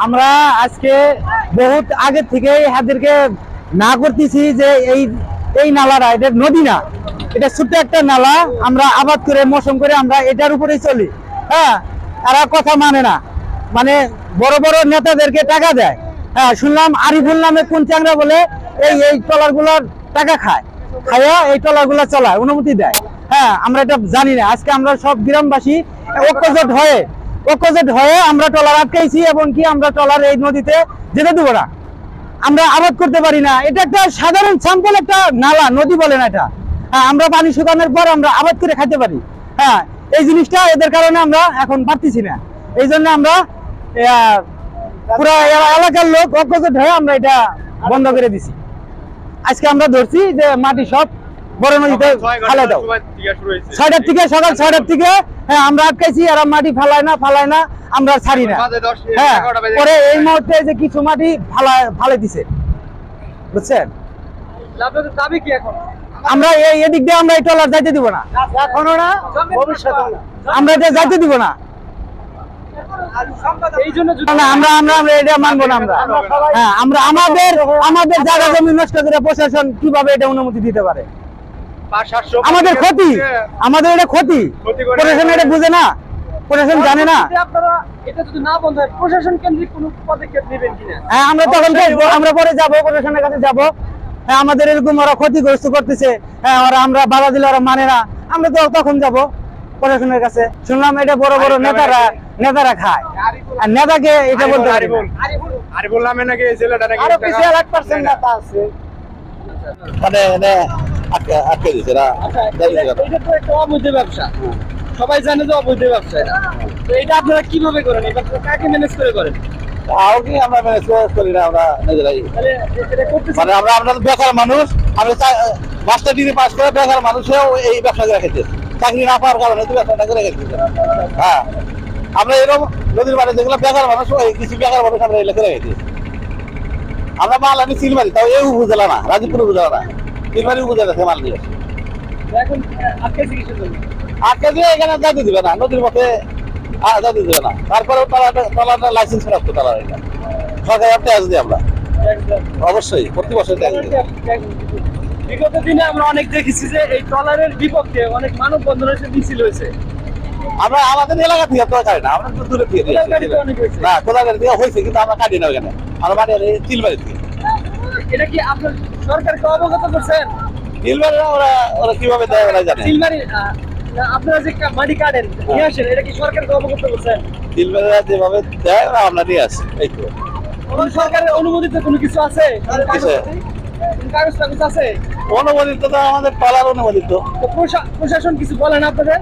আমরা আজকে বহুত আগে থেকে হাদেরকে না করতেছি যে এই নালাটা এটা নদী না, এটা ছোট্ট একটা নালা, আমরা আবাদ করে মৌসুম করে আমরা এটার উপরেই চলি। হ্যাঁ, তারা কথা মানে না, মানে বড় বড় নেতাদেরকে টাকা দেয়। হ্যাঁ, শুনলাম আরিফুল নামে কোন চ্যাংরা বলে এই ট্রলার গুলার টাকা খাইয়া এই ট্রলার গুলা চলায়, অনুমতি দেয়। হ্যাঁ, আমরা এটা জানি না। আজকে আমরা সব গ্রামবাসী ঐক্যজোট হয়ে আমরা ট্রলার আটকাইছি, এবং কি আমরা ট্রলার এই নদীতে যেতে দেবো না। আমরা আবাদ করতে পারি না, এটা একটা সাধারণ স্যাম্পল একটা নালা, নদী বলে না এটা। হ্যাঁ, আমরা পানি শুকানোর পর আমরা আবাদ করে খাইতে পারি। হ্যাঁ, এই জিনিসটা এদের কারণে আমরা এখন পারতেছি না। এই জন্য আমরা পুরো এলাকার লোক ঐক্যজোট হয়ে আমরা এটা বন্ধ করে দিছি। আজকে আমরা ধরছি যে মাটি সব বড় নদীতে ফেলে দাও। 6টার থেকে, সকাল 6টার থেকে হ্যাঁ আমরা আটকাইছি, আর মাটি ফালায় না, আমরা ছাড়ি না। হ্যাঁ, পরে এই মুহূর্তে যে কিছু মাটি ফালে দিছে, বুঝছেন? দাবি কি এখন? আমরা এদিক দিয়ে আমরা এই ট্রলার যাইতে দিব না, এখনো না, ভবিষ্যতে আমরা এটা যাইতে দিব না। আমরা এটা মানবো না। হ্যাঁ, আমরা আমাদের জায়গা জমি নষ্ট করে প্রশাসন কিভাবে এটা অনুমতি দিতে পারে? আমাদের ক্ষতি, আমাদের এটা ক্ষতি, প্রশাসন এটা বুঝে না, প্রশাসন জানে না। হ্যাঁ, আমরা তখন আমরা পরে যাবো, প্রশাসনের কাছে যাবো। হ্যাঁ, আমাদের এরকম ওরা ক্ষতিগ্রস্ত করতেছে, হ্যাঁ ওরা আমরা বাধা দিলে ওরা মানে না, আমরা তো তখন যাবো প্রশাসনের কাছে। শুনলাম এটা বড় বড় নেতারা খায়, আর নেতাকে এটা বলতে পারি না। আরিফুল নামে নাকি ছেলেটা নাকি আরো কিছু 1% নেতা আছে, মানে আটকে দিছে না। এটা তো একটা অবৈধ ব্যবসা, সবাই জানে যে অবৈধ ব্যবসা। তো এটা আপনারা কিভাবে করেন? এটা কাকে ম্যানেজ করেন? আমরা ম্যানেজ করি না, আমরা নিজেরাই। মানে আমরা বেকার মানুষ, আমরা মাস্টার ডিগ্রি পাস করে বেকার মানুষেও এই ব্যবসা করে খেতে, চাকরি না পাওয়ার কারণে ব্যবসাটা করে খেতে। হ্যাঁ, আমরা এরকম নদীর বাড়ি যেগুলো বেকার মানুষ, কিছু বেকার মানুষ আমরা এলাকা করে খেতে। আমরা মাল আনি সিলমারি, তাও এই উপজেলা না, রাজীবপুর উপজেলা না, সিলমারি উপজেলা থেকে মাল নিয়ে এখন আটকে দিয়ে এখানে যাইতে দিবে না, নদীর পথে যাইতে দিবে না। তারপরে ট্রলারটা লাইসেন্স রাখতো, ট্রলার এটা সরকারি ট্যাক্স দিই আমরা, অবশ্যই প্রতি বছর ট্যাক্স দিই। বিগত দিনে আমরা অনেক দেখেছি যে এই ট্রলারের বিপক্ষে অনেক মানববন্ধন হয়েছে, মিছিল হয়েছে। আমরা আমাদের এলাকা থেকে তো কাটি না, আমরা দূরে থেকে না, কোথাকার থেকে হয়েছে, কিন্তু আমরা কাটি না ওখানে, আমরা মাটি চিলবাড়ি থেকে। এটা কি আপনার সরকারকে অবগত করছেন? চিলবাড়ি ওরা কিভাবে দেয় ওরা জানে। চিলবাড়ি আপনারা যে মাটি কাটেন নিয়ে আসেন, এটা কি সরকারকে অবগত করছেন? চিলবাড়িরা যেভাবে দেয় আমরা নিয়ে আসি, এই তো। সরকারের অনুমোদিত কোনো কিছু আছে? কাগজ টাগজ আছে? অনুমোদিত তো আমাদের ট্রলার অনুমোদিত। প্রশাসন কিছু বলেন আপনাদের?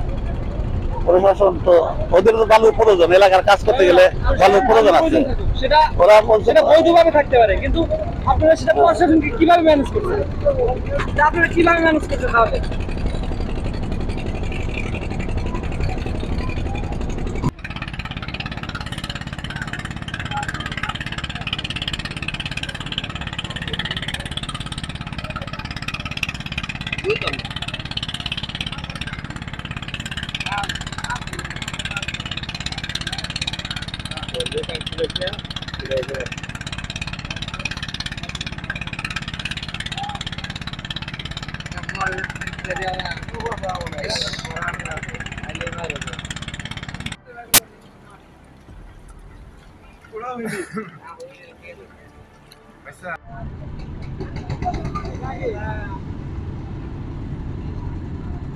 প্রশাসন তো ওদের তো বালুর প্রয়োজন, এলাকার কাজ করতে গেলে বালুর প্রয়োজন আছে, সেটা ওরা বলছে সেটা বৈধভাবে থাকতে পারে, কিন্তু আপনারা সেটা প্রশাসনকে কিভাবে ম্যানেজ করছেন? আপনারা কিভাবে ম্যানেজ করছেন তাহলে?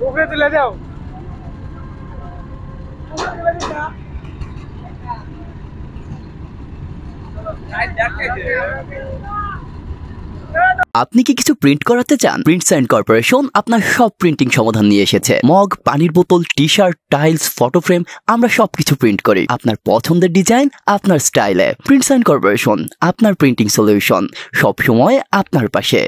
ওকে তুলে দাও। আপনি কি কিছু প্রিন্ট করাতে চান? প্রিন্টস এন্ড কর্পোরেশন আপনার সব প্রিন্টিং সমাধান নিয়ে এসেছে। মগ, পানির বোতল, টি-শার্ট, টাইলস, ফটো ফ্রেম, আমরা সবকিছু প্রিন্ট করি আপনার পছন্দের ডিজাইন, আপনার স্টাইলে। প্রিন্টস এন্ড কর্পোরেশন, আপনার প্রিন্টিং সলিউশন, সব সময় আপনার পাশে।